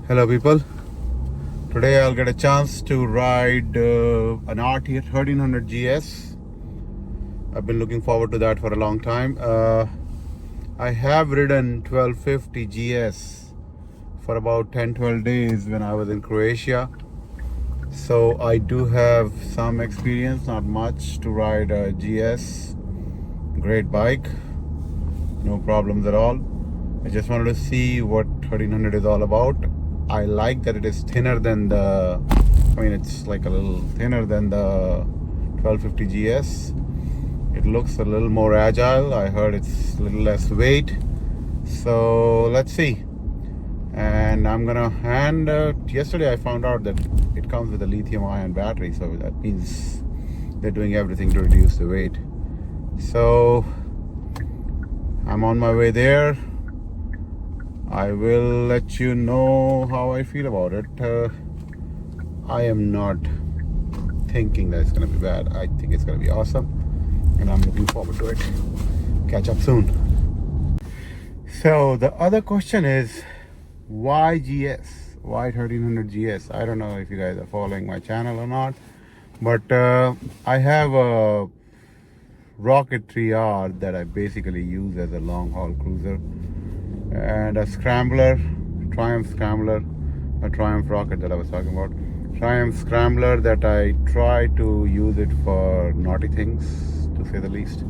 Hello people, today I'll get a chance to ride an RT 1300 GS. I've been looking forward to that for a long time. I have ridden 1250 GS for about 10-12 days when I was in Croatia. So I do have some experience, not much, to ride a GS. Great bike, no problems at all. I just wanted to see what 1300 is all about. I like that it is thinner than it's like a little thinner than the 1250 GS. It looks a little more agile. I heard it's a little less weight. So let's see. And yesterday I found out that it comes with a lithium ion battery. So that means they're doing everything to reduce the weight. So I'm on my way there. I will let you know how I feel about it. I am not thinking that it's going to be bad. I think it's going to be awesome, and I'm looking forward to it. Catch up soon. So the other question is, why GS? Why 1300 GS? I don't know if you guys are following my channel or not, but I have a Rocket 3R that I basically use as a long haul cruiser, and a scrambler, Triumph scrambler, a Triumph Rocket that I was talking about. Triumph scrambler that I try to use it for naughty things, to say the least.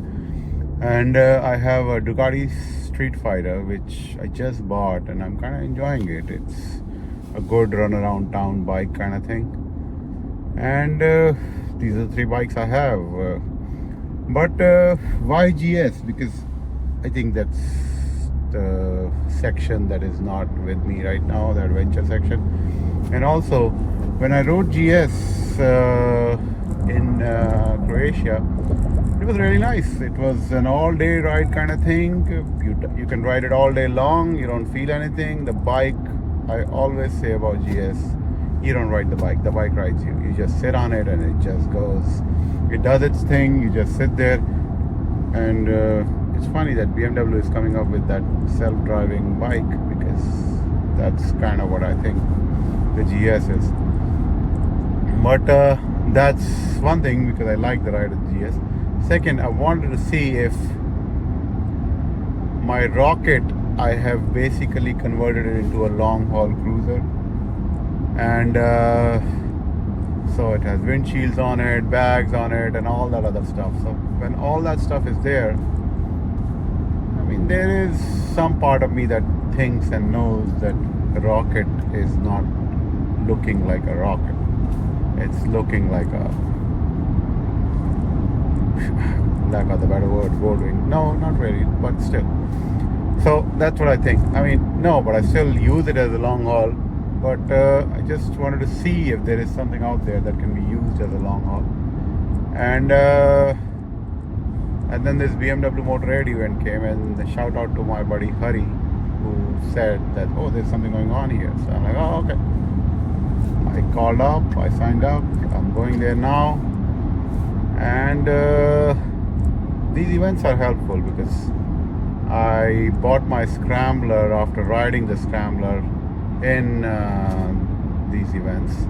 And I have a Ducati Street Fighter, which I just bought, and I'm kind of enjoying it. It's a good run around town bike kind of thing. And these are the three bikes I have. But why GS? Because I think that's the section that is not with me right now, the adventure section. And also, when I rode GS in Croatia, it was really nice. It was an all-day ride kind of thing. You can ride it all day long. You don't feel anything. The bike, I always say about GS, you don't ride the bike rides you. You just sit on it and it just goes. It does its thing. You just sit there. And it's funny that BMW is coming up with that self-driving bike, because that's kind of what I think the GS is. But that's one thing, because I like the ride of the GS. Second, I wanted to see if my Rocket, I have basically converted it into a long-haul cruiser. And so it has windshields on it, bags on it, and all that other stuff. So when all that stuff is there, I mean, there is some part of me that thinks and knows that the Rocket is not looking like a rocket. It's looking like a, lack of the better word, Goldwing. No, not really, but still. So that's what I think. I mean, no, but I still use it as a long haul. But I just wanted to see if there is something out there that can be used as a long haul. And then this BMW Motorrad event came, and a shout out to my buddy Hari, who said that, oh, there's something going on here. So I'm like, oh, okay. I called up, I signed up, I'm going there now. And these events are helpful because I bought my Scrambler after riding the Scrambler in these events,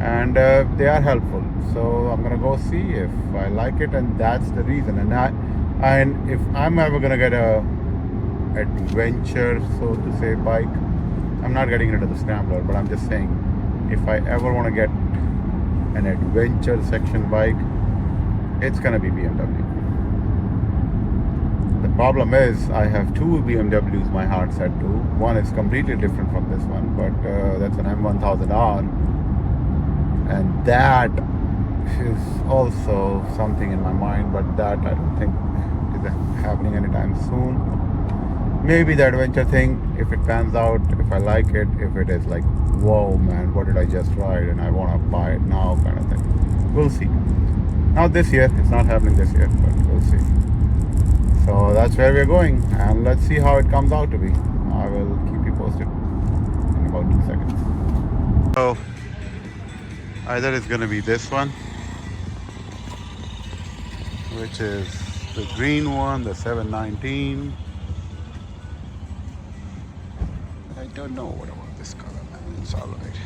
and they are helpful. So I'm gonna go see if I like it, and that's the reason. And if I'm ever gonna get a adventure, so to say, bike, I'm not getting into the Scrambler, but I'm just saying, if I ever want to get an adventure section bike, it's gonna be BMW. The problem is, I have two BMWs my heart set to. One is completely different from this one, but that's an M1000R, and that is also something in my mind, but that I don't think is happening anytime soon. Maybe the adventure thing, if it pans out, if I like it, if it is like, whoa man, what did I just ride, and I want to buy it now kind of thing. We'll see. Not this year, it's not happening this year, but we'll see. So that's where we're going, and let's see how it comes out to be. I will keep you posted in about 2 seconds. So either it's going to be this one, which is the green one, the 719. I don't know what about this color, man. It's all right.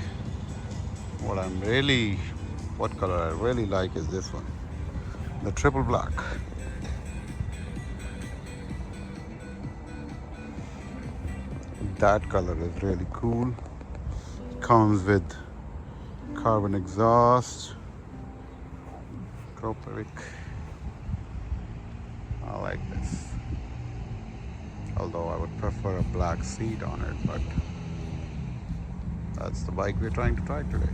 What color I really like is this one, the triple black. That color is really cool. Comes with carbon exhaust, Copernic. I like this. Although I would prefer a black seat on it, but that's the bike we're trying to try today.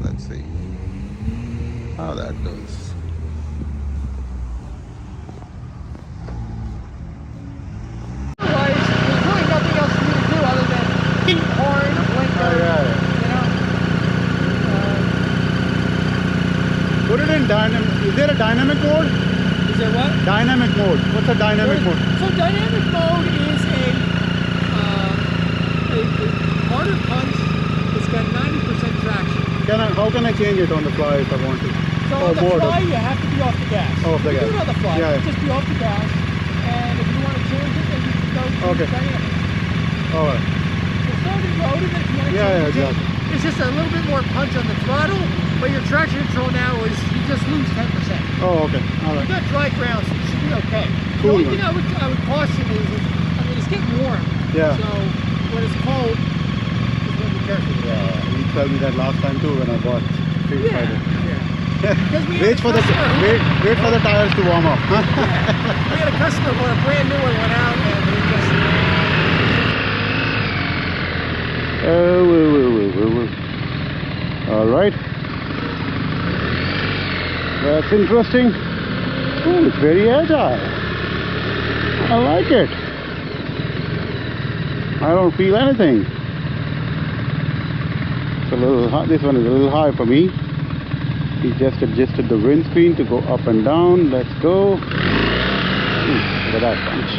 Let's see how that goes. Put it in dynamic. Is there a dynamic mode? Is there what? Dynamic mode. What's a dynamic mode? So dynamic mode is a harder punch. It's got 90% traction. How can I change it on the fly if I want to? So on the fly, you have to be off the gas. Oh, off the gas. You can do it on the fly. Yeah. Just be off the gas. And if you want to change it, then you can go to dynamic. All right. So starting loaded, if you want to change it, exactly. it's just a little bit more punch on the throttle. But your traction control now is you just lose 10%. Oh, okay. All right. You got dry ground, so you should be okay. Cool. The only thing I would caution is, it's getting warm. Yeah. So when it's cold, just want to be careful. Yeah, you told me that last time too when I bought Street Fighter. Because wait for the tires to warm up. We had a customer when a brand new one went out, and he just. All right. That's interesting. Oh, it's very agile. I like it. I don't feel anything. It's a little high. This one is a little high for me. He just adjusted the windscreen to go up and down. Let's go. Look at that punch.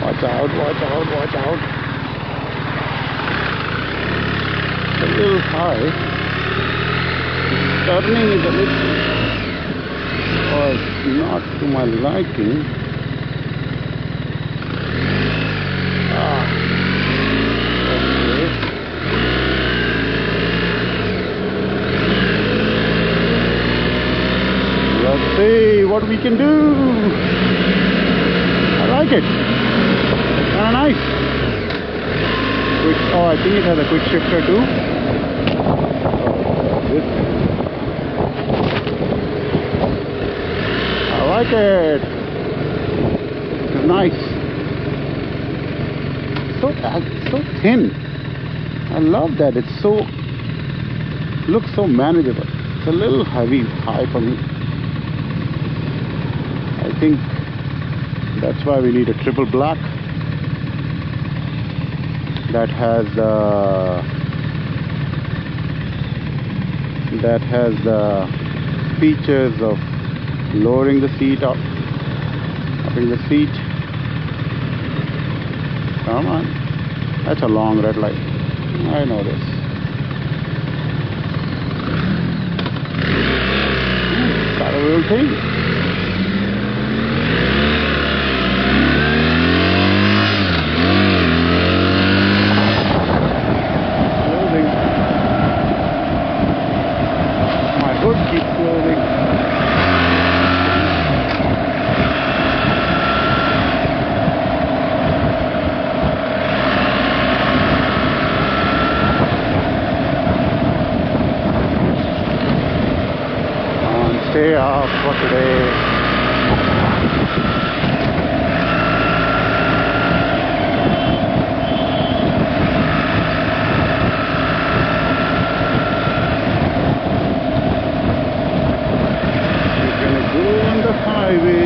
Watch out, watch out, watch out. A little high. Turning is a little not to my liking. Okay. Let's see what we can do. I like it. Kind of nice. I think it has a quick shifter too. I like it. It's nice. So thin. I love that. It's looks so manageable. It's a little high for me. I think that's why we need a triple black that has the features of lowering the seat up, upping the seat. Come on, that's a long red light. I know this. Got a real thing. Stay off for today. We're gonna go on the highway.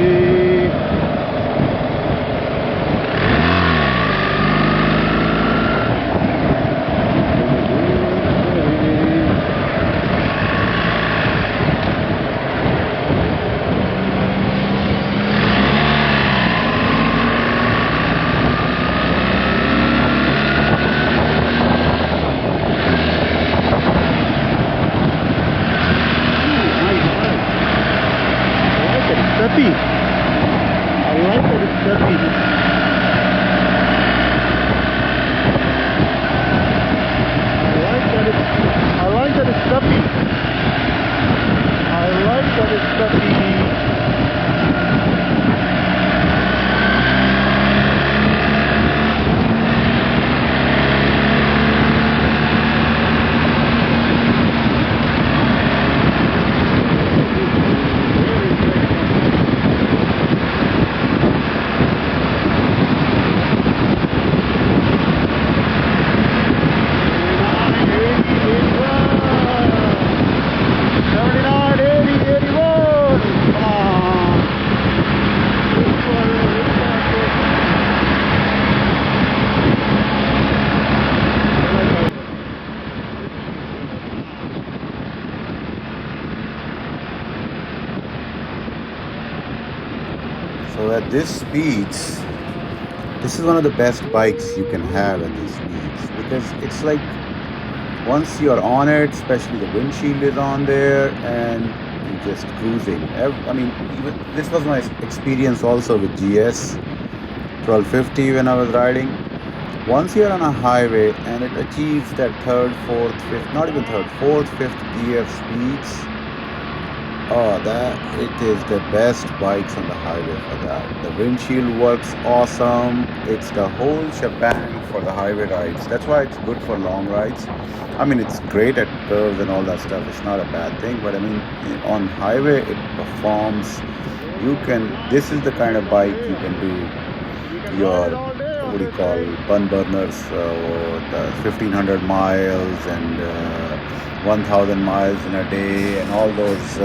this speeds, this is one of the best bikes you can have at these speeds, because it's like once you're on it, especially the windshield is on there and you're just cruising. I mean, even, this was my experience also with GS 1250 when I was riding. Once you're on a highway and it achieves that third, fourth, fifth, not even third, fourth, fifth gear speeds, oh, that it is the best bikes on the highway for that. The windshield works awesome. It's the whole shebang for the highway rides. That's why it's good for long rides. I mean, it's great at curves and all that stuff. It's not a bad thing, but I mean, on highway it performs. You can. This is the kind of bike you can do your, what do you call, bun burners, the 1500 miles and 1000 miles in a day and all those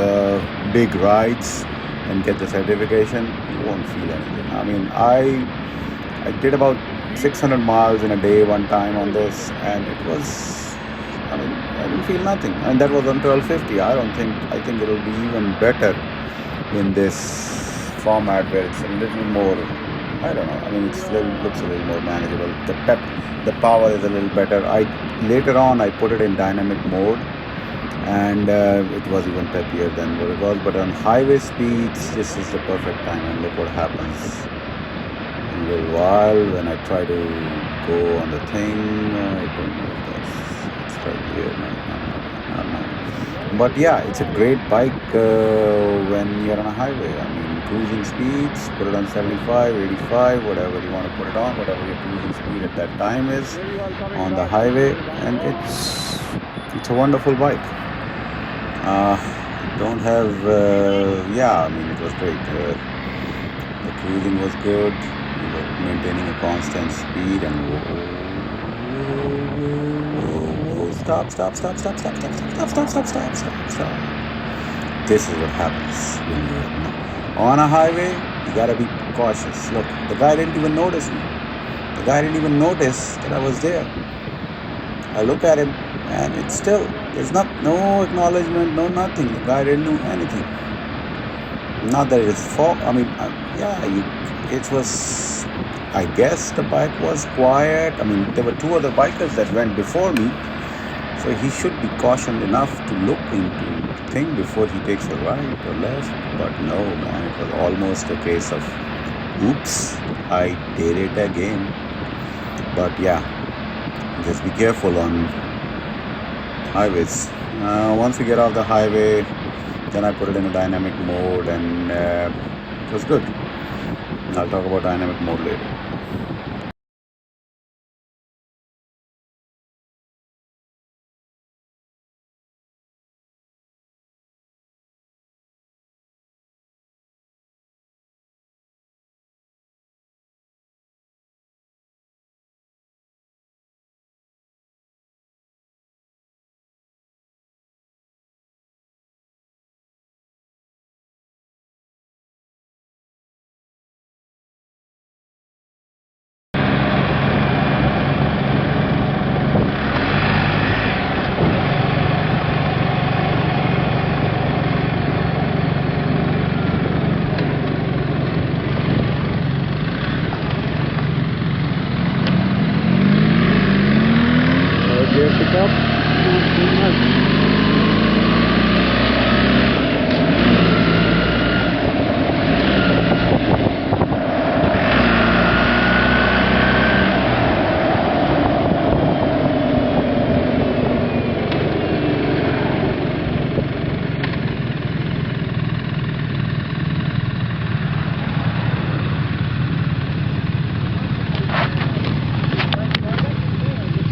big rides and get the certification. You won't feel anything. I mean, I did about 600 miles in a day one time on this, and it was, I mean, I didn't feel nothing. And that was on 1250. I think it'll be even better in this format where it's a little more, I don't know. I mean, looks a little more manageable. The power is a little better. Later on I put it in dynamic mode, and it was even peppier than what it was. But on highway speeds, this is the perfect time. And look what happens in a little while when I try to go on the thing. I don't know if it's right here. No. But yeah, it's a great bike when you're on a highway. I mean, cruising speeds, put it on 75, 85, whatever you want to put it on, whatever your cruising speed at that time is on the highway, and it's a wonderful bike. Don't have, yeah, I mean, it was great. The cruising was good. We were maintaining a constant speed, and stop. This is what happens when you're on a highway. You gotta be cautious. Look, the guy didn't even notice me. The guy didn't even notice that I was there. I look at him, and it's still, there's no acknowledgement, no nothing. The guy didn't do anything. Not that it's fault. I mean, it was, I guess the bike was quiet. I mean, there were two other bikers that went before me, so he should be cautioned enough to look into the thing before he takes a right or left. But no, man, it was almost a case of, oops, I did it again. But yeah, just be careful on highways. Once we get off the highway, then I put it in a dynamic mode, and it was good. I'll talk about dynamic mode later.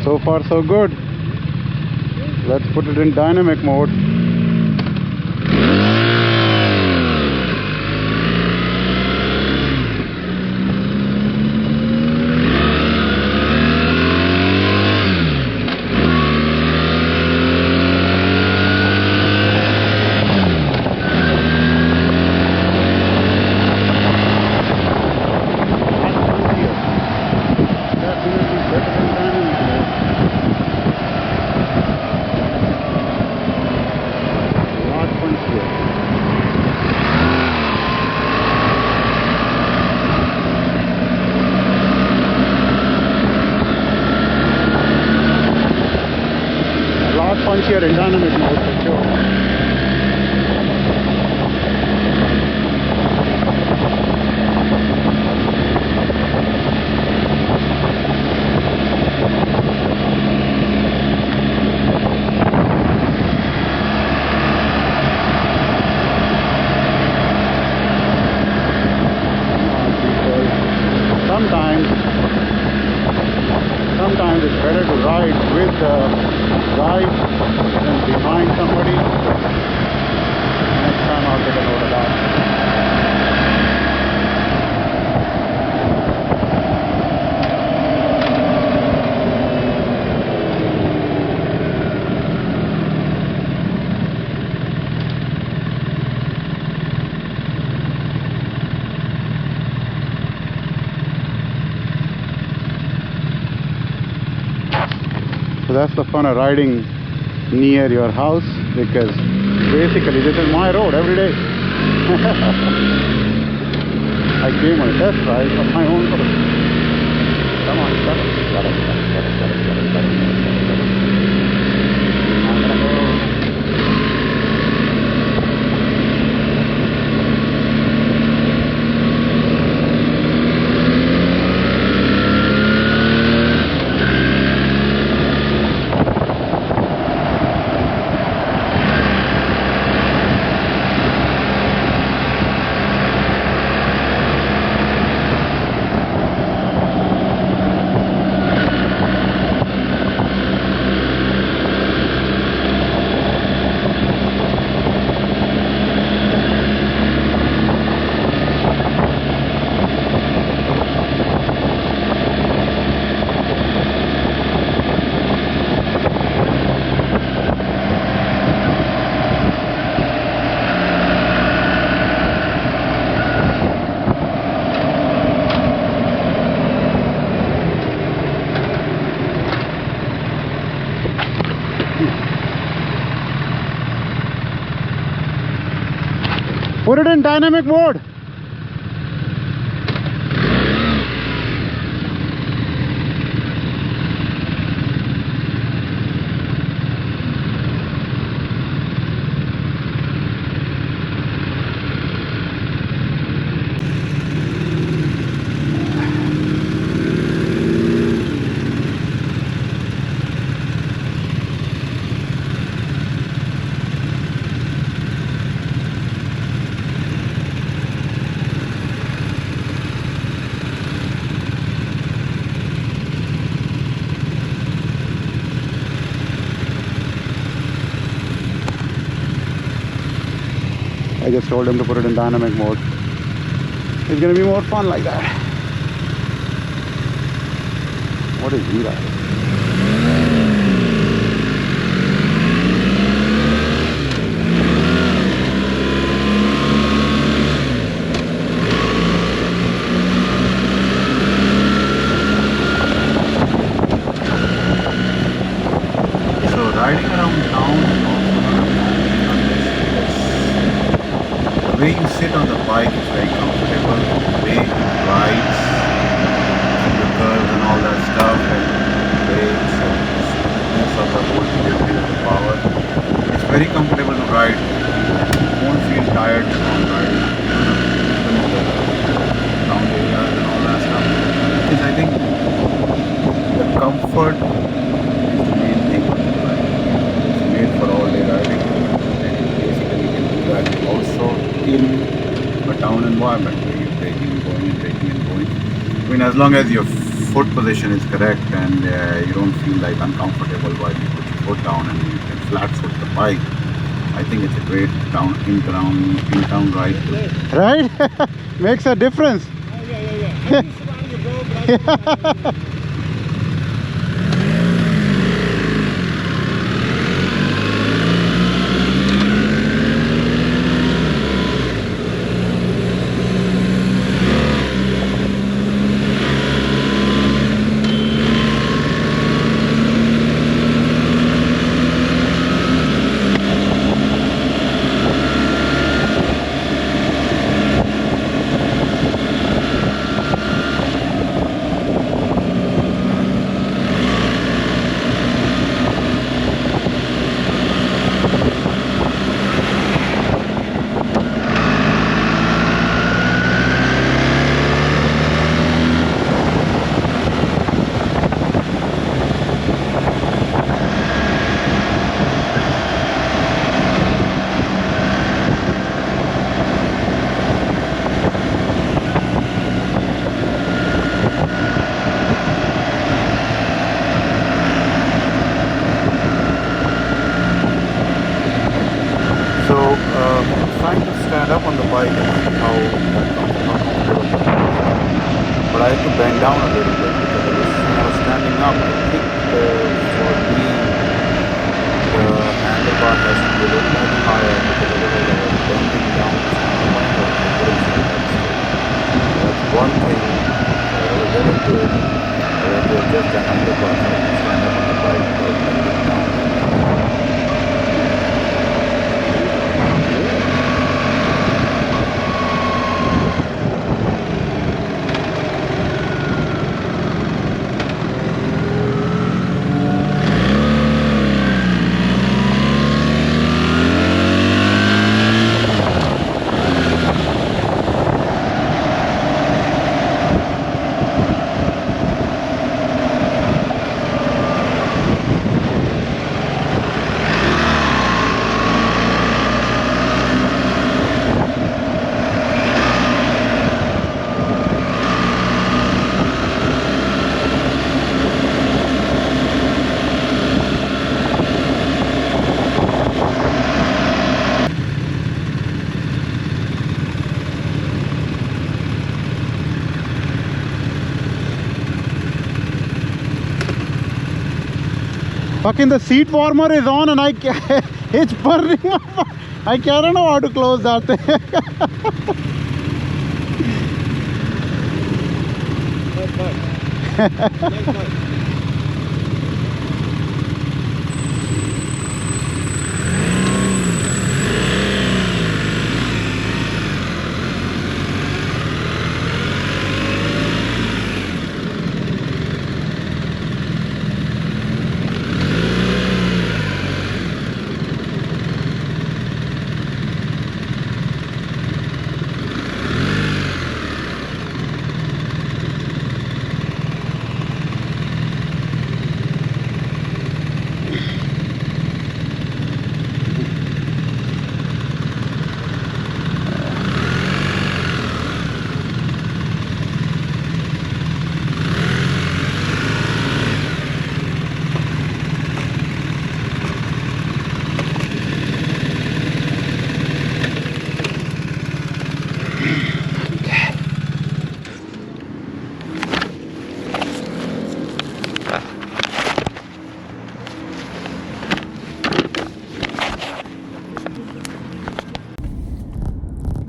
So far so good. Let's put it in dynamic mode. easier in dynamic mode for sure. Sometimes it's better to ride with the guide than behind somebody. Next time I'll take a note of that. So that's the fun of riding near your house, because basically this is my road every day. I came on a test ride of my own road. Come on, shut up. I'm gonna go. Put it in dynamic mode. I just told him to put it in dynamic mode. It's going to be more fun like that. What is he riding? So riding around town, the way you sit on the bike is very comfortable. The way it rides through the curves and all that stuff, and brakes and the smoothness of the whole delivery of the power. It's very comfortable to ride. You won't feel tired on riding, even in the town areas and all that stuff. Because I think the comfort is the main thing on the bike. It's made for all day riding, and basically you can do that also in a town environment where you're braking and going. I mean, as long as your foot position is correct and you don't feel like uncomfortable while you put your foot down and you can flat foot the bike, I think it's a great in-town ride too. Right? Makes a difference. Oh, yeah. I used to ride your road, but I used to ride your road. bike and see how comfortable. But I had to bend down a little bit because when I was standing up, I think for me the handlebar has to be a little bit higher because otherwise I was bending down to stand up and I couldn't stand up straight. That's one thing I ever get into it. I had to adjust the handlebar so I can stand up on the bike without bending down. Fucking the seat warmer is on and it's burning. I don't know how to close that thing.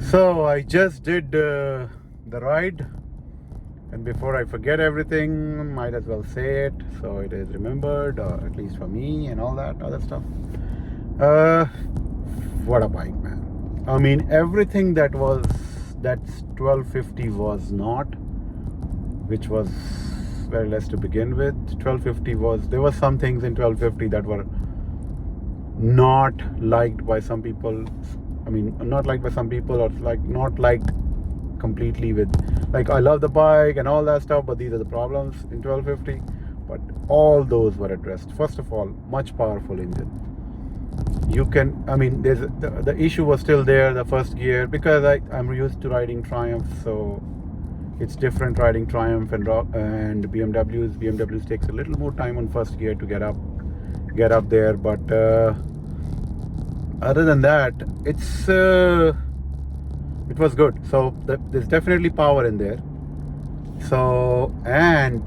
So I just did the ride, and before I forget everything, might as well say it so it is remembered, or at least for me and all that other stuff. What a bike, man. I mean, everything that 1250 was not, which was very less to begin with. 1250 was, there were some things in 1250 that were not liked by some people. I mean, not liked by some people, or like not liked completely with, like, I love the bike and all that stuff, but these are the problems in 1250. But all those were addressed. First of all, much powerful engine. You can, I mean, there's the issue was still there, the first gear, because I'm used to riding Triumph, so it's different riding Triumph and BMWs. BMWs takes a little more time on first gear to get up there, but other than that, it was good. So there's definitely power in there. So, and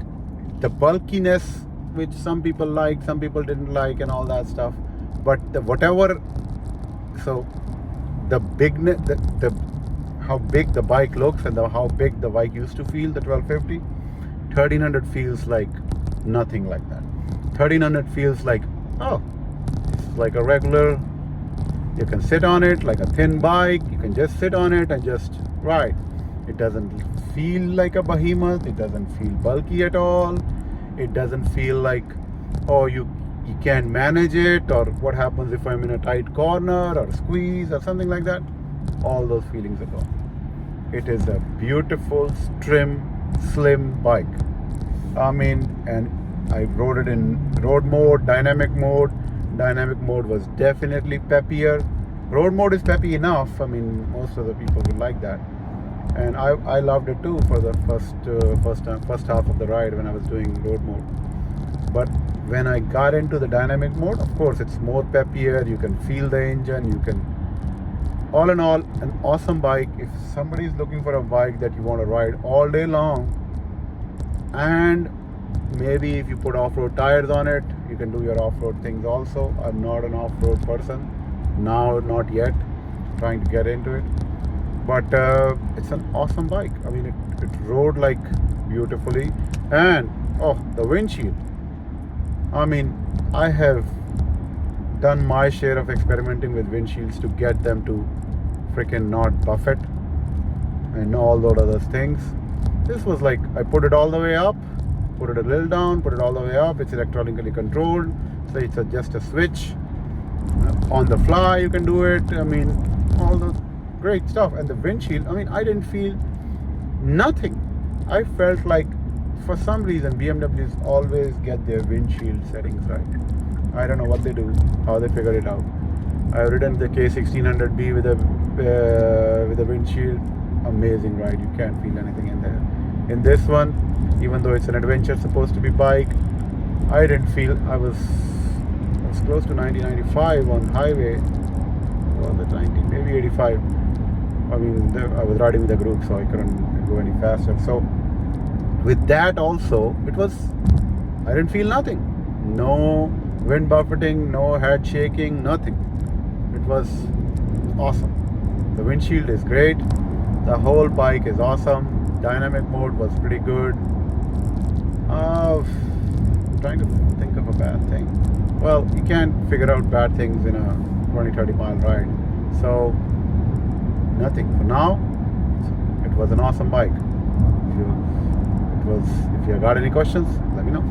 the bulkiness, which some people liked, some people didn't like, and all that stuff. But so the bigness, how big the bike looks and how big the bike used to feel, the 1250, 1300 feels like nothing like that. 1300 feels like, oh, it's like a regular. You can sit on it like a thin bike. You can just sit on it and just ride. It doesn't feel like a behemoth. It doesn't feel bulky at all. It doesn't feel like, oh, you can't manage it, or what happens if I'm in a tight corner or squeeze or something like that. All those feelings are gone. It is a beautiful, trim, slim bike. I mean, and I rode it in road mode, dynamic mode. Dynamic mode was definitely peppier. Road mode is peppy enough. I mean, most of the people will like that, and I loved it too for the first half of the ride when I was doing road mode. But when I got into the dynamic mode, of course, it's more peppier. You can feel the engine. You can all in all, an awesome bike. If somebody is looking for a bike that you want to ride all day long, and maybe if you put off-road tires on it, you can do your off-road things also. I'm not an off-road person now, not yet, trying to get into it, but it's an awesome bike. I mean, it rode like beautifully, and oh, the windshield. I mean, I have done my share of experimenting with windshields to get them to freaking not buffet and all those other things. This was like, I put it all the way up, put it a little down, put it all the way up. It's electronically controlled, so it's just a switch. On the fly you can do it. I mean, all the great stuff. And the windshield, I mean, I didn't feel nothing. I felt like, for some reason, BMWs always get their windshield settings right. I don't know what they do, how they figured it out. I've ridden the K1600B with a windshield. Amazing ride. You can't feel anything in there. In this one, even though it's an adventure supposed to be bike, I didn't feel. I was close to 90, 95 on highway. Well, the 90, maybe 85. I mean, I was riding with a group, so I couldn't go any faster. So with that also, I didn't feel nothing. No wind buffeting, no head shaking, nothing. It was awesome. The windshield is great. The whole bike is awesome. Dynamic mode was pretty good. I'm trying to think of a bad thing. Well, you can't figure out bad things in a 20-30 mile ride. So nothing for now. It was an awesome bike. If you got any questions, let me know.